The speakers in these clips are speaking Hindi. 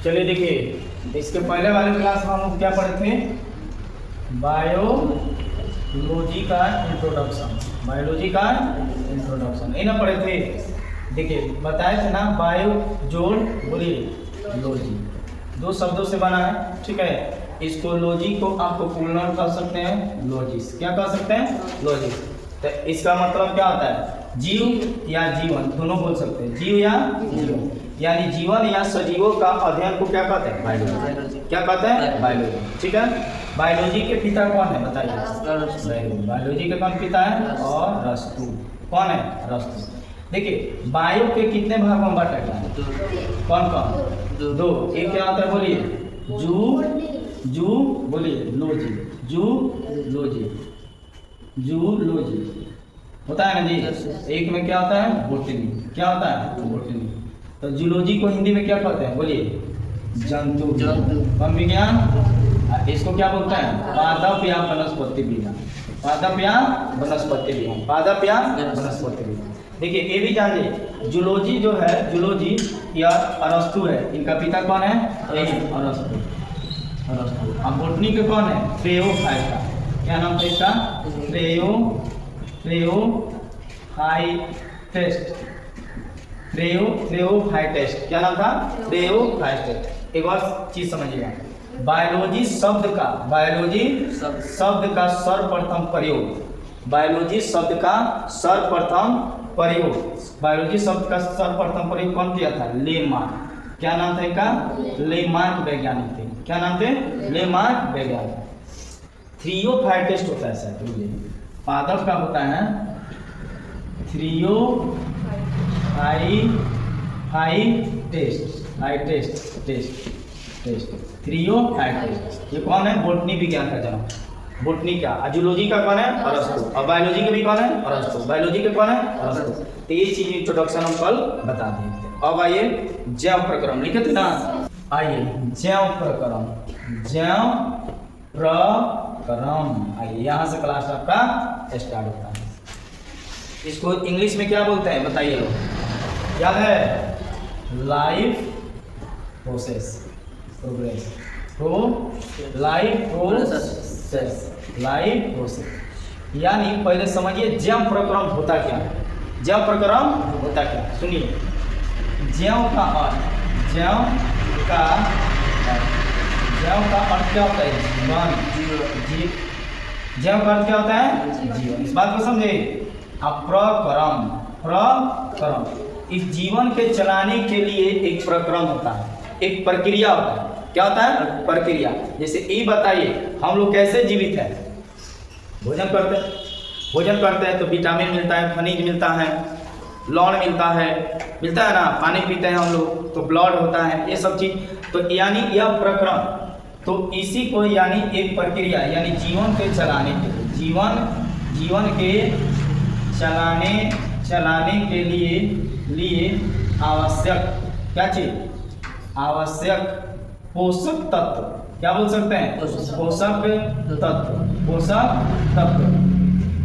चलिए देखिए, इसके पहले वाले क्लास में हम लोग क्या पढ़े थे? बायोलॉजी का इंट्रोडक्शन। बायोलॉजी का इंट्रोडक्शन ये ना पढ़े थे। देखिए बताए थे ना, बायो जोड़ बोलिए लॉजी, दो शब्दों से बना है, ठीक है। इसको लॉजी को आपको प्लूरल कह सकते हैं, लॉजिस। क्या कह सकते हैं? लॉजिस। तो इसका मतलब क्या होता है? जीव या जीवन, दोनों बोल सकते हैं, जीव या जीवन, यानी जीवन या सजीवों का अध्ययन को क्या कहते हैं? बायोलॉजी। क्या कहते हैं? बायोलॉजी, ठीक है। बायोलॉजी के पिता कौन है बताइए? बायोलॉजी के कौन पिता है? और अरस्तु। कौन है? अरस्तु। देखिए बायो के कितने भागों में बांटा गया है? कौन कौन? दो। एक क्या होता है बोलिए? जू बोलिए लोजी, जूलॉजी होता है ना जी। एक में क्या होता है? बोटनी। क्या होता है? बोटनी। तो जूलॉजी को हिंदी में क्या कहते हैं बोलिए? जंतु विज्ञान। इसको क्या बोलते हैं? पादप या वनस्पति विज्ञान। पादप या वनस्पति विज्ञान। पादप या वनस्पति विज्ञान। देखिए ये भी जान लीजिए, जूलॉजी जो है, जूलॉजी या अरस्तु है, इनका पिता कौन है? अरस्तु। अब बोटनी के कौन है? क्लेयोफाइटा। क्या नाम था इसका? क्लेयोफाइटेस्ट। क्या नाम था? क्लेयोफाइटेस्ट। एक और चीज समझिएगा, बायोलॉजी शब्द का सर्वप्रथम प्रयोग, बायोलॉजी शब्द का सर्वप्रथम प्रयोग कौन किया था? लेमार्क। क्या नाम था इनका? लेमार्क वैज्ञानिक थे। क्या नाम थे? लेमार्क वैज्ञानिक। थ्रियोफाइटेस्ट होता है सर, पादप का होता है थ्रियोफाइटेस्ट। ये कौन है? बोटनी विज्ञान का जन्म। बोटनी का, जूलॉजी का कौन है? अरस्तु। और बायोलॉजी के भी कौन है? अरस्तु। बायोलॉजी के कौन है? अरस्तु। तो ये चीज इंट्रोडक्शन हम कल बता दिए थे। अब आइए जैव प्रक्रम, लिखे थे ना? आइए जैव प्रक्रम, आइए यहाँ से क्लास आपका स्टार्ट होता है। इसको इंग्लिश में क्या बोलते हैं बताइए लोग? याद है? Life process, life process. यानी पहले समझिए जैव प्रक्रम होता क्या है। जैव प्रक्रम होता क्या? सुनिए, जैव का अर्थ क्या होता है? जैव का अर्थ क्या होता है? जीवन। इस बात को समझे। अब प्रक्रम, इस जीवन के चलाने के लिए एक प्रक्रम होता है, एक प्रक्रिया होता है। क्या होता है? प्रक्रिया। जैसे ये बताइए, हम लोग कैसे जीवित हैं? भोजन करते हैं तो विटामिन मिलता है, खनिज मिलता है, लौण मिलता है ना, पानी पीते हैं हम लोग तो ब्लड होता है, ये सब चीज। तो यानी यह प्रक्रम, तो इसी को यानी एक प्रक्रिया, यानी जीवन के चलाने के लिए, जीवन के चलाने के लिए आवश्यक क्या चीज? आवश्यक पोषक तत्व। क्या बोल सकते हैं? पोषक तत्व।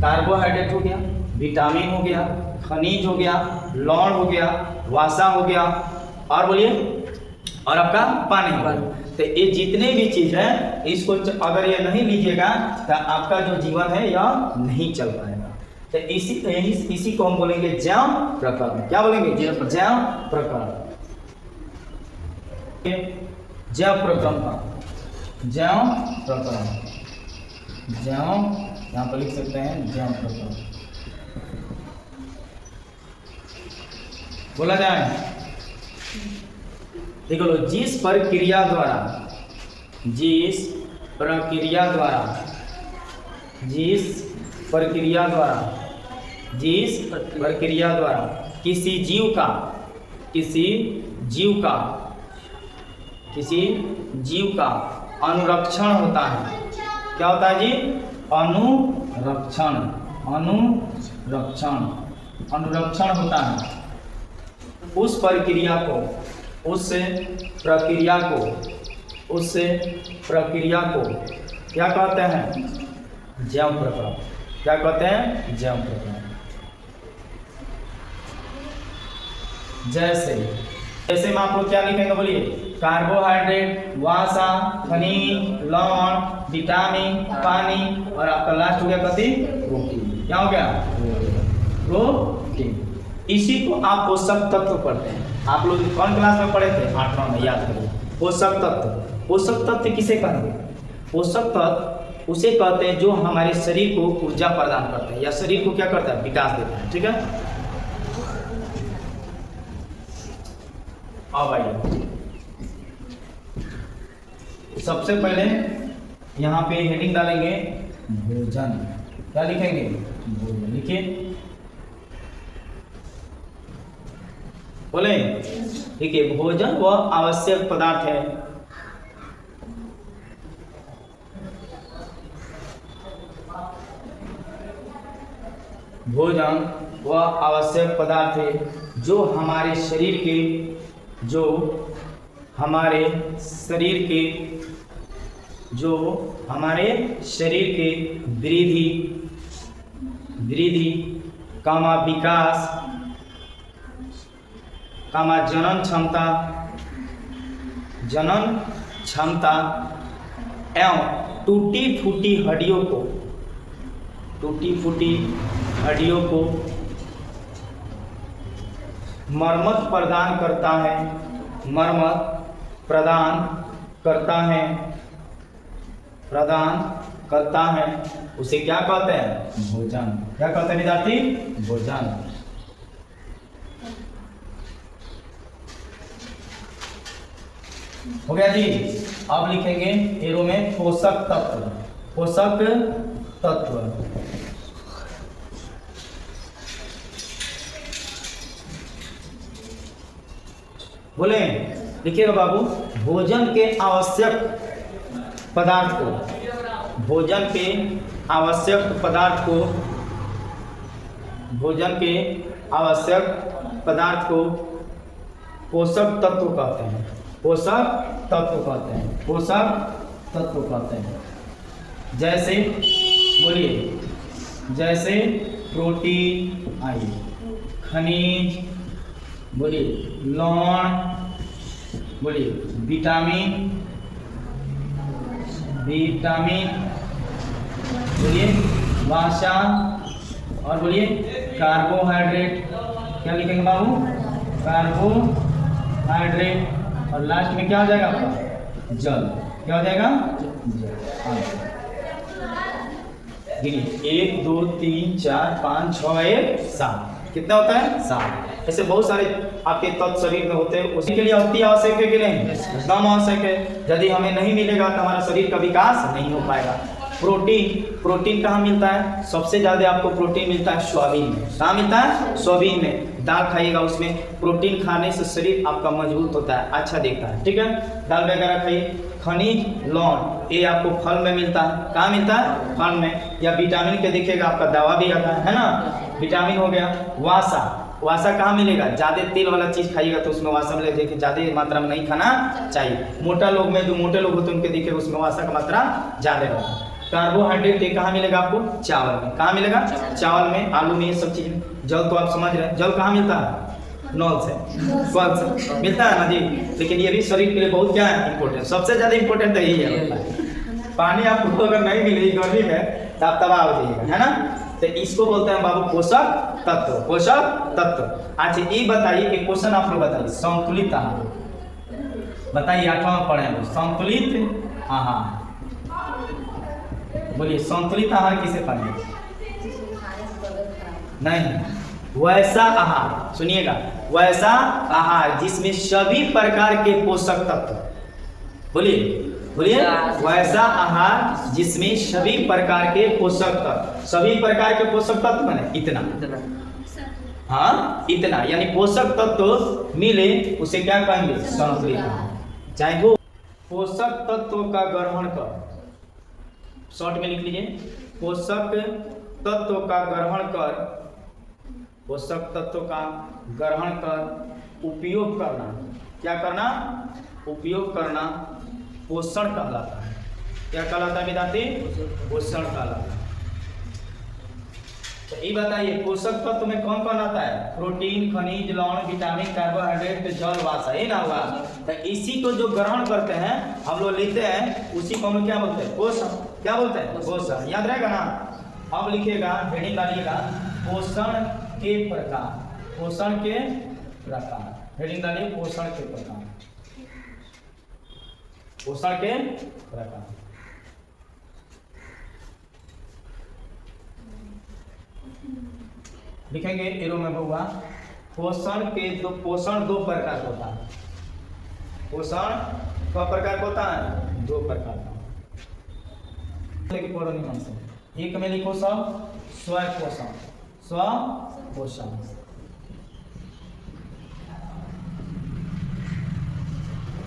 कार्बोहाइड्रेट हो गया, विटामिन हो गया, खनिज हो गया, लौण हो गया, वसा हो गया, और बोलिए, और आपका पानी हो गया। तो ये जितने भी चीज है, इसको अगर ये नहीं लीजिएगा तो आपका जो जीवन है यह नहीं चल पाएगा। तो इसी को हम बोलेंगे जैव प्रक्रम। क्या बोलेंगे? जैव प्रक्रम। जैव प्रक्रम यहाँ पर लिख सकते हैं जैव प्रक्रम। बोला जाए, देखो लो, जिस प्रक्रिया द्वारा किसी जीव का अनुरक्षण होता है। क्या होता है जी? अनुरक्षण होता है। उस प्रक्रिया को क्या कहते हैं? जैव प्रक्रम। क्या कहते हैं? जैव प्रक्रम। जैसे जैसे में आप लोग क्या लिखेंगे बोलिए, कार्बोहाइड्रेट, वसा, खनिज, लवण, विटामिन, पानी और आपका लास्ट हो गया कथी, प्रोटीन। क्या हो गया, प्रोटीन। इसी को आप पोषक तत्व पढ़ते हैं। आप लोग कौन क्लास में पढ़े थे, 8वां में, याद करिए। पोषक तत्व, पोषक तत्व किसे कहेंगे, पोषक तत्व उसे कहते हैं जो हमारे शरीर को ऊर्जा प्रदान करते हैं या शरीर को क्या करता है, विकास देता है। ठीक है, अब आइए सबसे पहले यहाँ पे हेडिंग डालेंगे भोजन। क्या लिखेंगे, भोजन। लिखिए, बोले, देखिए भोजन वह आवश्यक पदार्थ है भोजन वह आवश्यक पदार्थ है जो हमारे शरीर के वृद्धि कामा विकास कामा जनन क्षमता एवं टूटी फूटी हड्डियों को मरम्मत प्रदान करता है, उसे क्या कहते हैं, भोजन। क्या कहते हैं विद्यार्थी, भोजन। हो गया जी। अब लिखेंगे एरो में पोषक तत्व। बोले, लिखिएगा बाबू, भोजन के आवश्यक पदार्थ को पोषक तत्व कहते हैं। जैसे बोलिए, जैसे प्रोटीन आइए, खनिज बोलिए, लवण बोलिए, विटामिन बोलिए, वसा और बोलिए कार्बोहाइड्रेट। क्या लिखेंगे बाबू, कार्बोहाइड्रेट। और लास्ट में क्या हो जाएगा आपका, जल। क्या हो जाएगा, जल। गिनिए, 1 2 3 4 5 6 1 7। कितना होता है, 7। ऐसे बहुत सारे आपके तत्व शरीर में होते हैं। उसी के लिए अति आवश्यक है कि नहीं, एकदम आवश्यक है। यदि हमें नहीं मिलेगा तो हमारा शरीर का विकास नहीं हो पाएगा। प्रोटीन कहाँ मिलता है, सबसे ज्यादा आपको प्रोटीन मिलता है सोयाबीन में। कहाँ मिलता है, सोयाबीन में। दाल खाइएगा, उसमें प्रोटीन खाने से शरीर आपका मजबूत होता है, अच्छा दिखता है। ठीक है, दाल वगैरह खाइए। खनिज, लवण, ये आपको फल में मिलता है। कहाँ मिलता है, फल में। या विटामिन के देखिएगा आपका दवा भी आता है ना, विटामिन हो गया। वसा कहाँ मिलेगा, ज़्यादा तेल वाला चीज़ खाइएगा तो उसमें वसा मिलेगा, देखिए ज़्यादा मात्रा में नहीं खाना चाहिए। मोटा लोग में जो मोटे लोग होते हैं उनके देखिए उसमें वसा का मात्रा ज़्यादा होता है। कार्बोहाइड्रेट ये कहाँ मिलेगा आपको, चावल में। कहाँ मिलेगा, चावल में, आलू में, ये सब चीज़। जल तो आप समझ रहे हैं, जल कहाँ मिलता है, नल से, कल से मिलता है ना जी। लेकिन ये भी शरीर के लिए बहुत क्या है, इंपॉर्टेंट। सबसे ज़्यादा इंपॉर्टेंट यही है। पानी आपको अगर नहीं मिले गर्मी में तो आप तबाह हो जाइएगा, है ना। तो इसको बोलते हैं बाबू पोषक तत्व। अच्छा ये बताइए, एक क्वेश्चन आप लोग बताइए, संतुलित आहार बताइए। 8वां में पढ़े हैं, संतुलित आहार बोलिए, संतुलित आहार किसे कहेंगे, नहीं, वैसा आहार। सुनिएगा, वैसा आहार जिसमें सभी प्रकार के पोषक तत्व, बोलिए वैसा आहार जिसमें सभी प्रकार के पोषक तत्व। सभी प्रकार के पोषक तत्व माने इतना, हाँ इतना, यानी पोषक तत्व मिले उसे क्या कहेंगे, संतुलित आहार। चाहे वो पोषक तत्व का ग्रहण कर, शॉर्ट में लिख लीजिए, पोषक तत्व का ग्रहण कर उपयोग करना। क्या करना, उपयोग करना पोषण कहलाता है। क्या कहलाता है विद्यार्थी, पोषण कहलाता है। तो ये बताइए पोषक तत्व में कौन कौन आता है? प्रोटीन, खनिज, लवण, विटामिन, कार्बोहाइड्रेट, जल, वासा, ये ना हुआ। तो इसी को जो ग्रहण करते हैं हम लोग लेते हैं, उसी को हम लोग क्या बोलते हैं? पोषण। क्या बोलते हैं? पोषण। याद रहेगा ना? अब लिखिएगा, हेडिंग डालिएगा, पोषण के प्रकार। पोषण के प्रकार, हेडिंग डालिए, पोषण के प्रकार। पोषण के प्रकार। लिखेंगे एरो में हुआ, पोषण दो प्रकार का होता है। पोषण का प्रकार होता है? दो प्रकार का। नियम से एक में लिखो सब स्व पोषण। स्व पोषण,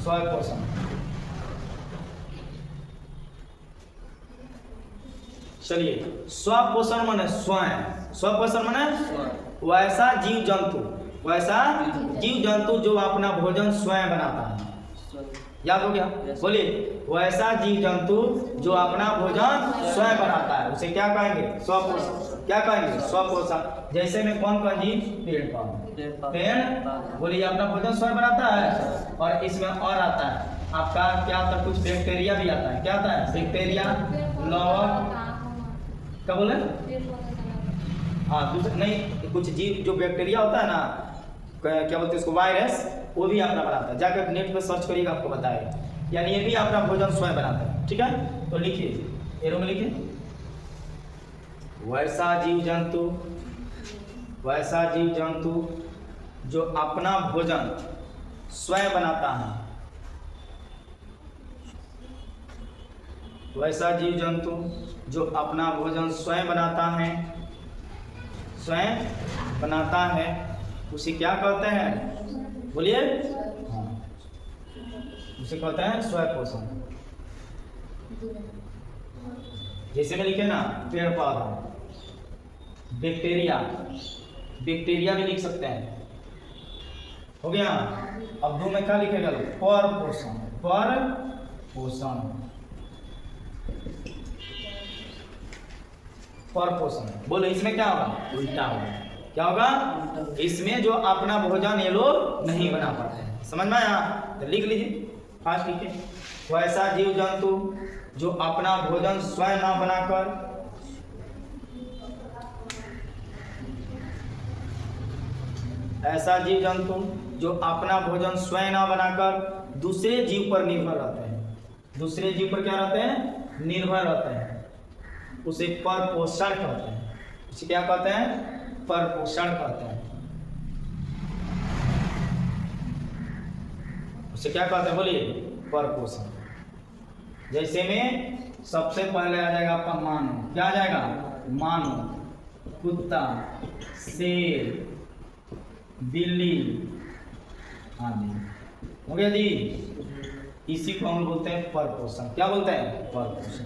स्व पोषण। चलिए, स्व पोषण माने स्वयं। स्व पोषण माने वैसा जीव जंतु, वैसा जीव जंतु जो अपना भोजन स्वयं बनाता है। याद हो गया? बोलिए, वैसा जीव जंतु जो अपना भोजन स्वयं बनाता है, उसे क्या कहेंगे? स्व पोषण। क्या कहेंगे? स्व पोषण। जैसे में कौन कौन जीव? पेड़ पौधा। पेड़, बोलिए, अपना भोजन स्वयं बनाता है। और इसमें और आता है आपका क्या आता है? कुछ बैक्टीरिया भी आता है। क्या आता है? बैक्टीरिया, लवण, क्या बोले? हाँ, दूसरे नहीं, कुछ जीव जो बैक्टीरिया होता है ना, क्या बोलते हैं उसको? वायरस, वो भी अपना बनाता है। जाकर नेट पे सर्च करिएगा, आपको बताएगा। यानी ये भी अपना भोजन स्वयं बनाता है। ठीक है, तो लिखिए, एरो में लिखिए, वैसा जीव जंतु, वैसा जीव जंतु जो अपना भोजन स्वयं बनाता है। वैसा जीव जंतु जो अपना भोजन स्वयं बनाता है, स्वयं बनाता है, उसे क्या कहते हैं? बोलिए। हाँ, उसे कहते हैं स्व पोषण। जैसे में लिखे ना, पेड़ पौधा, बैक्टीरिया, बैक्टीरिया भी लिख सकते हैं। हो गया? अब दो में क्या लिखेगा? पर पोषण। पर पोषण, पर पोषण। बोलो, इसमें क्या होगा? उल्टा होगा। क्या होगा? इसमें जो अपना भोजन ये लोग नहीं बना पाते हैं। समझ में आया? तो लिख लीजिए, फास्ट लिखिए, वैसा जीव जंतु जो अपना भोजन स्वयं ना बनाकर, ऐसा जीव जंतु जो अपना भोजन स्वयं ना बनाकर दूसरे जीव पर निर्भर रहते हैं। दूसरे जीव पर क्या रहते हैं? निर्भर रहते हैं। उसे पर पोषण कहते हैं। उसे क्या कहते हैं? पर पोषण कहते हैं। उसे क्या कहते हैं? बोलिए, पर पोषण। जैसे में सबसे पहले आ जाएगा आपका मानव। क्या आ जाएगा? मानव, कुत्ता, शेर, बिल्ली आदि। हो गया जी? इसी को हम बोलते हैं पर पोषण। क्या बोलते हैं? पर पोषण।